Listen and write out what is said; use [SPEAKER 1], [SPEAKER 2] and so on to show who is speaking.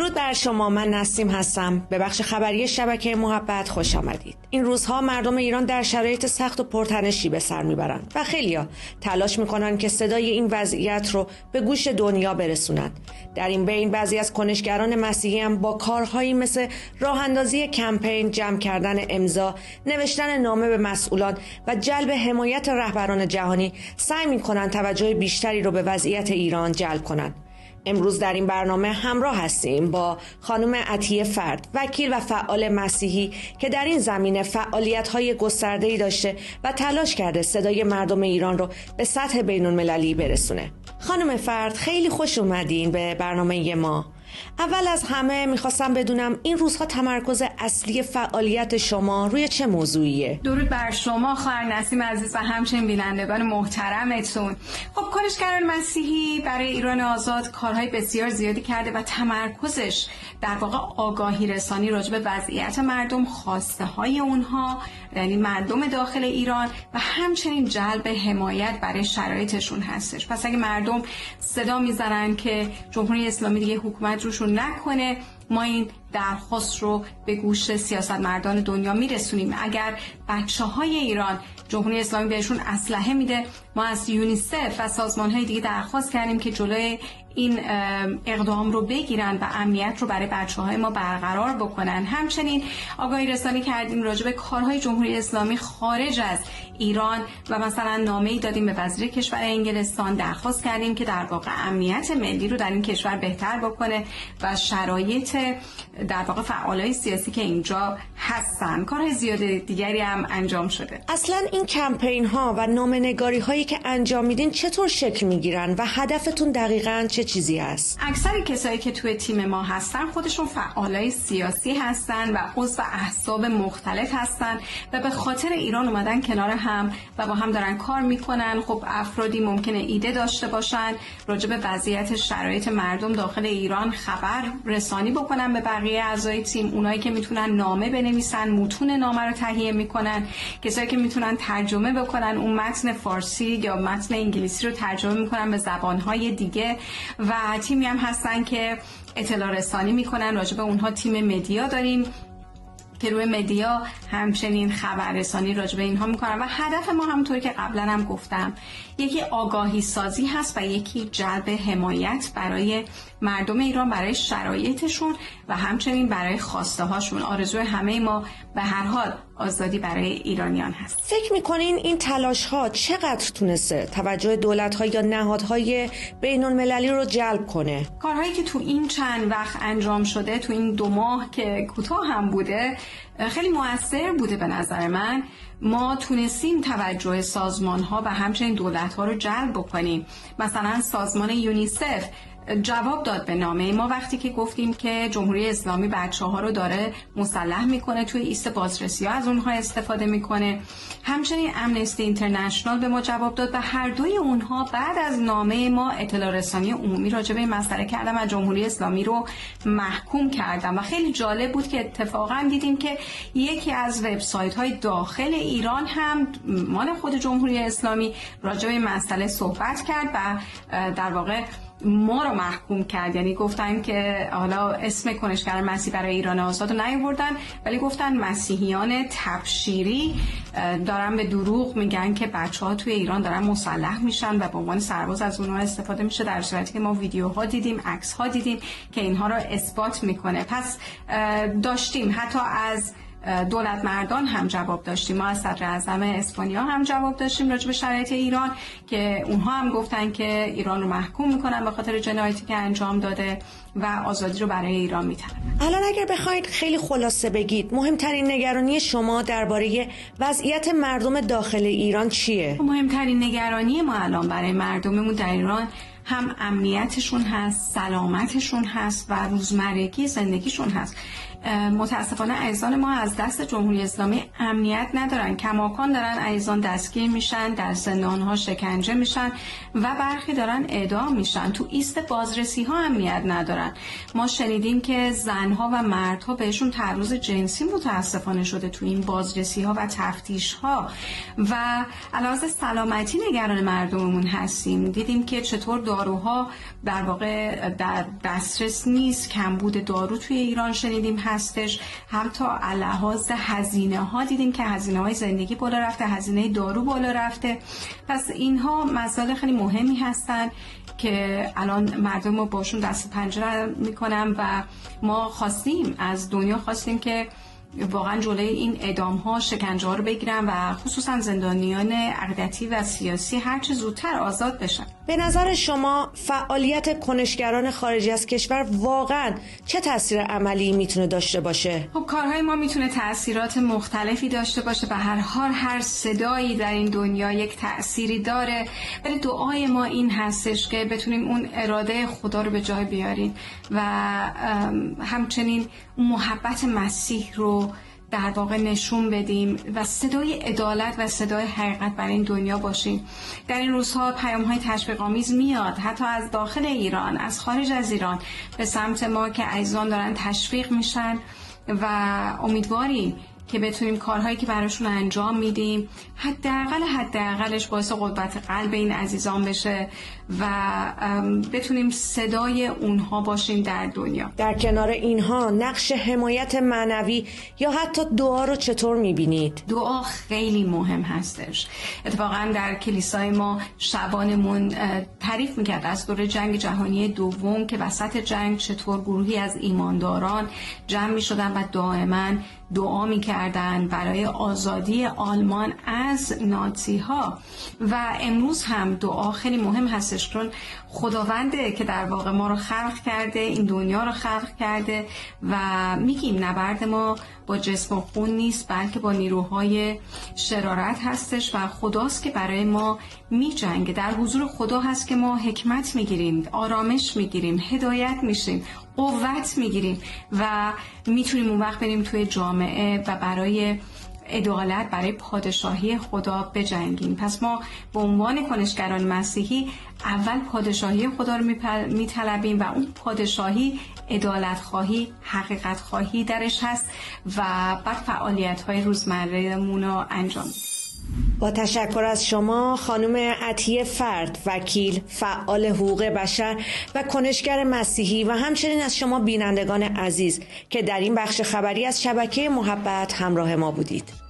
[SPEAKER 1] درود بر شما، من نسیم هستم. به بخش خبری شبکه محبت خوش آمدید. این روزها مردم ایران در شرایط سخت و پرتنشی به سر میبرند و خیلیا تلاش میکنن که صدای این وضعیت رو به گوش دنیا برسونند. در این بین بعضی از کنشگران مسیحی هم با کارهایی مثل راه اندازی کمپین، جمع کردن امضا، نوشتن نامه به مسئولان و جلب حمایت رهبران جهانی سعی میکنن توجه بیشتری رو به وضعیت ایران جلب کنند. امروز در این برنامه همراه هستیم با خانم عطیه فرد، وکیل و فعال مسیحی که در این زمینه فعالیت‌های گسترده‌ای داشته و تلاش کرده صدای مردم ایران رو به سطح بین‌المللی برسونه. خانم فرد، خیلی خوش اومدین به برنامه ما. اول از همه میخواستم بدونم این روزها تمرکز اصلی فعالیت شما روی چه موضوعیه؟
[SPEAKER 2] درود بر شما خواهر نسیم عزیز و همچنین بینندگان محترمتون. خب کنشگران مسیحی برای ایران آزاد کارهای بسیار زیادی کرده و تمرکزش در واقع آگاهی رسانی راجع به وضعیت مردم، خواسته های اونها، یعنی مردم داخل ایران و همچنین جلب حمایت برای شرایطشون هستش. پس اگه مردم صدا میزنن که جمهوری اسلامی دیگه حکومت روشون نکنه، ما این درخواست رو به گوش سیاستمداران دنیا میرسونیم. اگر بچه‌های ایران جمهوری اسلامی بهشون اسلحه میده، ما از یونیسف و سازمان‌های دیگه درخواست کردیم که جلوی این اقدام رو بگیرن و امنیت رو برای بچه‌های ما برقرار بکنن. همچنین آگاهی رسانی کردیم راجع به کارهای جمهوری اسلامی خارج از ایران و مثلا نامه‌ای دادیم به وزیر کشور انگلستان، درخواست کردیم که در واقع امنیت ملی رو در این کشور بهتر بکنه و شرایط در واقع فعالای سیاسی که اینجا هستن. کارهای زیاد دیگری هم انجام شده.
[SPEAKER 1] اصلا این کمپین ها و نامه‌نگاری هایی که انجام میدین چطور شکل میگیرن و هدفتون دقیقاً چه چیزی است؟
[SPEAKER 2] اکثر کسایی که توی تیم ما هستن خودشون فعالای سیاسی هستن و عضو احزاب مختلف هستن و به خاطر ایران اومدن کنار هم و با هم دارن کار میکنن. خب افرادی ممکنه ایده داشته باشن راجع به وضعیت شرایط مردم داخل ایران خبر رسانی بکنن به بقیه اعضای تیم، اونایی که میتونن نامه بنویسن، متون نامه رو تهیه میکنن، کسایی که میتونن ترجمه بکنن، اون متن فارسی یا متن انگلیسی رو ترجمه میکنن به زبانهای دیگه و تیمی هم هستن که اطلاع رسانی میکنن. راجع به اونها تیم مدیا داریم که روی مدیا همچنین خبررسانی راجع به اینها میکنن و هدف ما همونطوری که قبلا هم گفتم یکی آگاهی سازی هست و یکی جلب حمایت برای مردم ایران، برای شرایطشون و همچنین برای خواسته هاشون. آرزوی همه ما به هر حال آزادی برای ایرانیان هست.
[SPEAKER 1] فکر میکنین این تلاش ها چقدر تونسته توجه دولت ها یا نهادهای بین المللی رو جلب کنه؟
[SPEAKER 2] کارهایی که تو این چند وقت انجام شده، تو این 2 ماه که کوتاه هم بوده، خیلی مؤثر بوده به نظر من. ما تونستیم توجه سازمان ها و همچنین دولت ها رو جلب بکنیم. مثلا سازمان یونیسف جواب داد به نامه ما وقتی که گفتیم که جمهوری اسلامی بچه‌ها رو داره مسلح میکنه، توی ایست بازرسی ها از اونها استفاده میکنه. همچنین امنستی اینترنشنال به ما جواب داد و هر دوی اونها بعد از نامه ما اطلاع رسانی عمومی راجع به این مسئله کردن و جمهوری اسلامی رو محکوم کردن. و خیلی جالب بود که اتفاقا دیدیم که یکی از وبسایت های داخل ایران هم مال خود جمهوری اسلامی راجع به این مسئله صحبت کرد و در واقع ما رو محکوم کرد. یعنی گفتن که حالا اسم کنشگر مسیحی برای ایران آزاد رو نیاوردن، ولی گفتن مسیحیان تبشیری دارن به دروغ میگن که بچه‌ها توی ایران دارن مسلح میشن و به عنوان سرباز از اونها استفاده میشه، در صورتی که ما ویدیوها دیدیم، عکس‌ها دیدیم که اینها رو اثبات میکنه. پس داشتیم حتی از دولت مردان هم جواب داشتیم، ما از صدر اعظم اسپانیا هم جواب داشتیم راجع به شرایط ایران که اونها هم گفتن که ایران رو محکوم میکنن به خاطر جنایاتی که انجام داده و آزادی رو برای ایران میطلبن.
[SPEAKER 1] الان اگر بخواید خیلی خلاصه بگید مهمترین نگرانی شما درباره وضعیت مردم داخل ایران چیه؟
[SPEAKER 2] مهمترین نگرانی ما الان برای مردممون در ایران هم امنیتشون هست، سلامتشون هست و روزمرگی زندگیشون هست. متاسفانه عزیزان ما از دست جمهوری اسلامی امنیت ندارن، کماکان دارن عزیزان دستگیر میشن، در زندان‌ها شکنجه میشن و برخی دارن اعدام میشن. تو ایست بازرسی ها امنیت ندارن. ما شنیدیم که زنها و مردها بهشون تعرض جنسی متاسفانه شده تو این بازرسی ها و تفتیش ها و علاوه سلامتی نگران مردممون هستیم. دیدیم که چطور داروها در واقع در دسترس نیست، کمبود دارو توی ایران شنیدیم هستش، حتی لحاظ هزینه ها دیدیم که هزینه های زندگی بالا رفته، هزینه دارو بالا رفته. پس اینها مسائل خیلی مهمی هستن که الان مردم رو باشون دست پنجه میکنن و ما خواستیم از دنیا که واقعا جلوی این اعدام ها، شکنجه ها رو بگیرن و خصوصا زندانیان عقیدتی و سیاسی هر چه زودتر آزاد بشن.
[SPEAKER 1] به نظر شما فعالیت کنشگران خارج از کشور واقعا چه تاثیر عملی میتونه داشته باشه؟
[SPEAKER 2] خب کارهای ما میتونه تاثیرات مختلفی داشته باشه. به هر حال هر صدایی در این دنیا یک تأثیری داره، ولی دعای ما این هستش که بتونیم اون اراده خدا رو به جای بیاریم و همچنین محبت مسیح رو در واقع نشون بدیم و صدای عدالت و صدای حقیقت برای این دنیا باشیم. در این روزها پیام‌های تشویق‌آمیز میاد، حتی از داخل ایران، از خارج از ایران به سمت ما که عزیزان دارن تشویق میشن و امیدواریم که بتونیم کارهایی که براشون انجام میدیم حداقلش باعث قوت قلب این عزیزان بشه و بتونیم صدای اونها باشیم در دنیا.
[SPEAKER 1] در کنار اینها نقش حمایت معنوی یا حتی دعا رو چطور میبینید؟
[SPEAKER 2] دعا خیلی مهم هستش. اتفاقا در کلیسای ما شبانمون تعریف میکرد از دوره جنگ جهانی دوم که وسط جنگ چطور گروهی از ایمانداران جمع میشدن و دائما دعا میکردن برای آزادی آلمان از نازی ها و امروز هم دعا خیلی مهم هستش، چون خداونده که در واقع ما رو خلق کرده، این دنیا رو خلق کرده و میگیم نبرد ما با جسم و خون نیست بلکه با نیروهای شرارت هستش و خداست که برای ما میجنگه. در حضور خدا هست که ما حکمت میگیریم، آرامش میگیریم، هدایت میشیم، قوت میگیریم و میتونیم اون وقت بریم توی جامعه و برای عدالت، برای پادشاهی خدا بجنگیم. پس ما به عنوان کنشگران مسیحی اول پادشاهی خدا رو میطلبیم و اون پادشاهی عدالت خواهی، حقیقت خواهی درش هست و بعد فعالیت های روزمره‌مون رو انجام میدیم.
[SPEAKER 1] با تشکر از شما خانم عطیه فرد، وکیل، فعال حقوق بشر و کنشگر مسیحی و همچنین از شما بینندگان عزیز که در این بخش خبری از شبکه محبت همراه ما بودید.